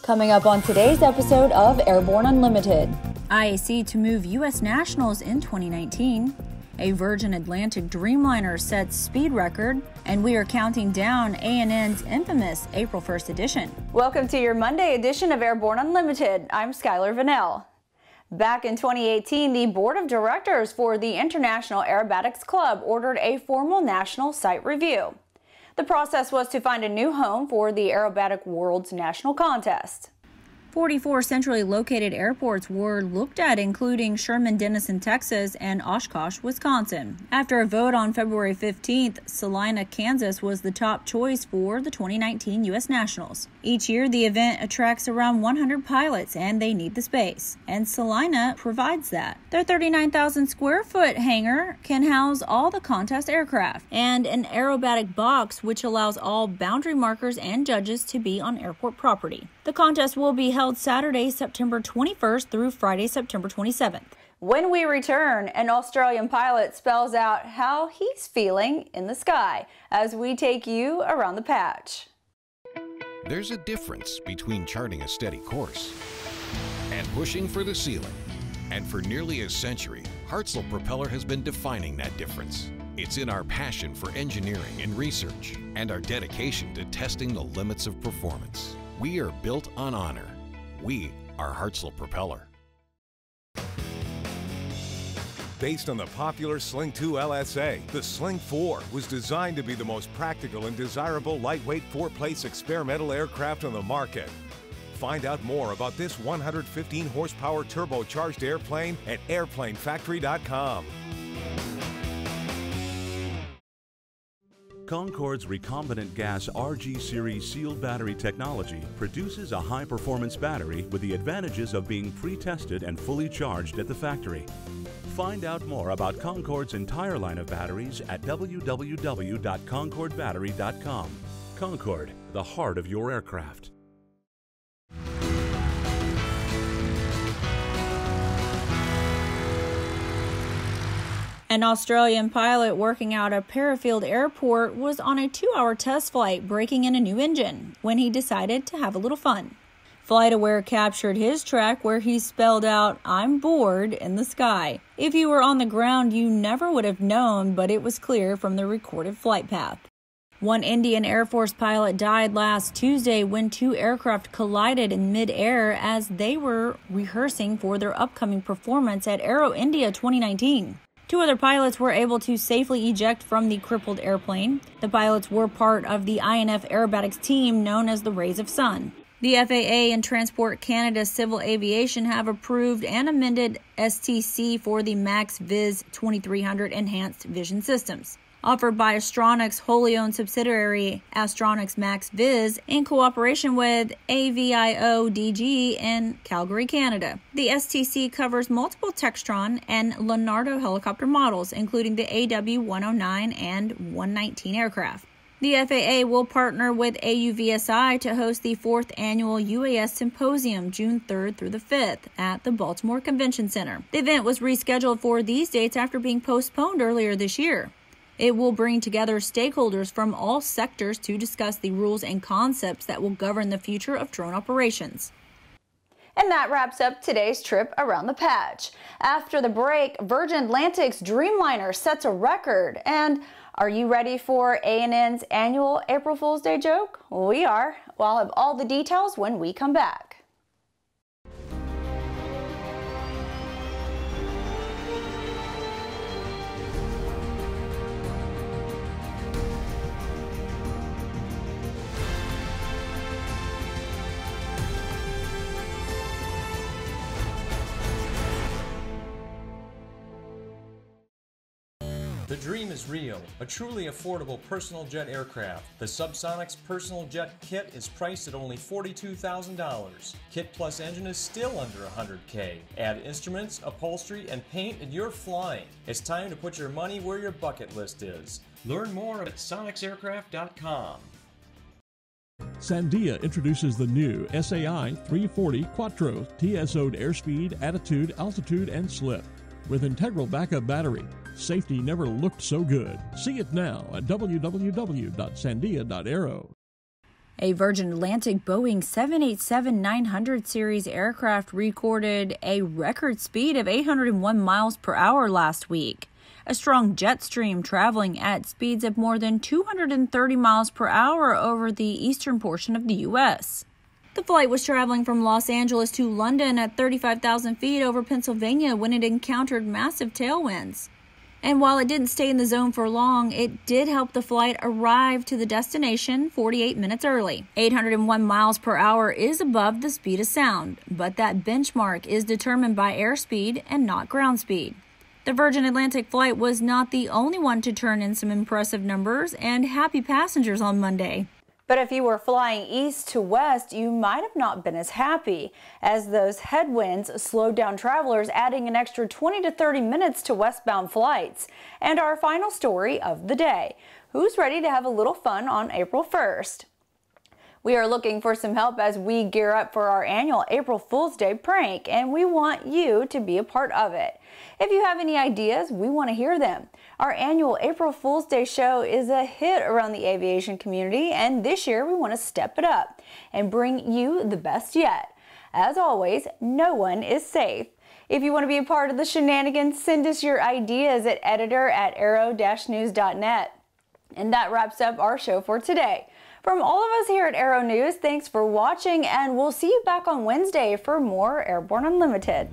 Coming up on today's episode of Airborne Unlimited. IAC to move U.S. nationals in 2019. A Virgin Atlantic Dreamliner sets speed record, and we are counting down ANN's infamous April 1st edition. Welcome to your Monday edition of Airborne Unlimited. I'm Skylar Vanell. Back in 2018, the Board of Directors for the International Aerobatics Club ordered a formal national site review. The process was to find a new home for the Aerobatic World's National Contest. 44 centrally located airports were looked at, including Sherman-Denison, Texas, and Oshkosh, Wisconsin. After a vote on February 15th, Salina, Kansas was the top choice for the 2019 U.S. Nationals. Each year, the event attracts around 100 pilots, and they need the space. And Salina provides that. Their 39,000 square foot hangar can house all the contest aircraft, and an aerobatic box, which allows all boundary markers and judges to be on airport property. The contest will be held Saturday, September 21st through Friday, September 27th. When we return, an Australian pilot spells out how he's feeling in the sky as we take you around the patch. There's a difference between charting a steady course and pushing for the ceiling. And for nearly a century, Hartzell Propeller has been defining that difference. It's in our passion for engineering and research and our dedication to testing the limits of performance. We are built on honor. We are Hartzell Propeller. Based on the popular Sling 2 LSA, the Sling 4 was designed to be the most practical and desirable lightweight four-place experimental aircraft on the market. Find out more about this 115 horsepower turbocharged airplane at airplanefactory.com. Concorde's recombinant gas RG series sealed battery technology produces a high-performance battery with the advantages of being pre-tested and fully charged at the factory. Find out more about Concorde's entire line of batteries at www.concordebattery.com. Concorde, the heart of your aircraft. An Australian pilot working out of Parafield Airport was on a 2-hour test flight breaking in a new engine when he decided to have a little fun. FlightAware captured his track where he spelled out, "I'm bored," in the sky. If you were on the ground, you never would have known, but it was clear from the recorded flight path. One Indian Air Force pilot died last Tuesday when two aircraft collided in mid-air as they were rehearsing for their upcoming performance at Aero India 2019. Two other pilots were able to safely eject from the crippled airplane. The pilots were part of the INF aerobatics team known as the Rays of Sun. The FAA and Transport Canada Civil Aviation have approved and amended STC for the Max-Viz 2300 enhanced vision systems, offered by Astronix wholly owned subsidiary Astronix Max-Viz in cooperation with AVIO-DG in Calgary, Canada. The STC covers multiple Textron and Leonardo helicopter models, including the AW109 and 119 aircraft. The FAA will partner with AUVSI to host the 4th annual UAS Symposium June 3rd through the 5th at the Baltimore Convention Center. The event was rescheduled for these dates after being postponed earlier this year. It will bring together stakeholders from all sectors to discuss the rules and concepts that will govern the future of drone operations. And that wraps up today's trip around the patch. After the break, Virgin Atlantic's Dreamliner sets a record. And are you ready for ANN's annual April Fool's Day joke? We are. Well, I'll have all the details when we come back. The dream is real, a truly affordable personal jet aircraft. The Subsonics Personal Jet Kit is priced at only $42,000. Kit plus engine is still under $100K. Add instruments, upholstery, and paint and you're flying. It's time to put your money where your bucket list is. Learn more at sonicsaircraft.com. Sandia introduces the new SAI 340 Quattro TSO'd airspeed, attitude, altitude, and slip. With integral backup battery, safety never looked so good. See it now at www.sandia.aero. A Virgin Atlantic Boeing 787-900 series aircraft recorded a record speed of 801 miles per hour last week. A strong jet stream traveling at speeds of more than 230 miles per hour over the eastern portion of the U.S. The flight was traveling from Los Angeles to London at 35,000 feet over Pennsylvania when it encountered massive tailwinds. And while it didn't stay in the zone for long, it did help the flight arrive to the destination 48 minutes early. 801 miles per hour is above the speed of sound, but that benchmark is determined by airspeed and not ground speed. The Virgin Atlantic flight was not the only one to turn in some impressive numbers and happy passengers on Monday. But if you were flying east to west, you might have not been as happy, as those headwinds slowed down travelers, adding an extra 20 to 30 minutes to westbound flights. And our final story of the day: who's ready to have a little fun on April 1st? We are looking for some help as we gear up for our annual April Fool's Day prank, and we want you to be a part of it. If you have any ideas, we want to hear them. Our annual April Fool's Day show is a hit around the aviation community, and this year we want to step it up and bring you the best yet. As always, no one is safe. If you want to be a part of the shenanigans, send us your ideas at editor@aero-news.net. And that wraps up our show for today. From all of us here at Aero News, thanks for watching, and we'll see you back on Wednesday for more Airborne Unlimited.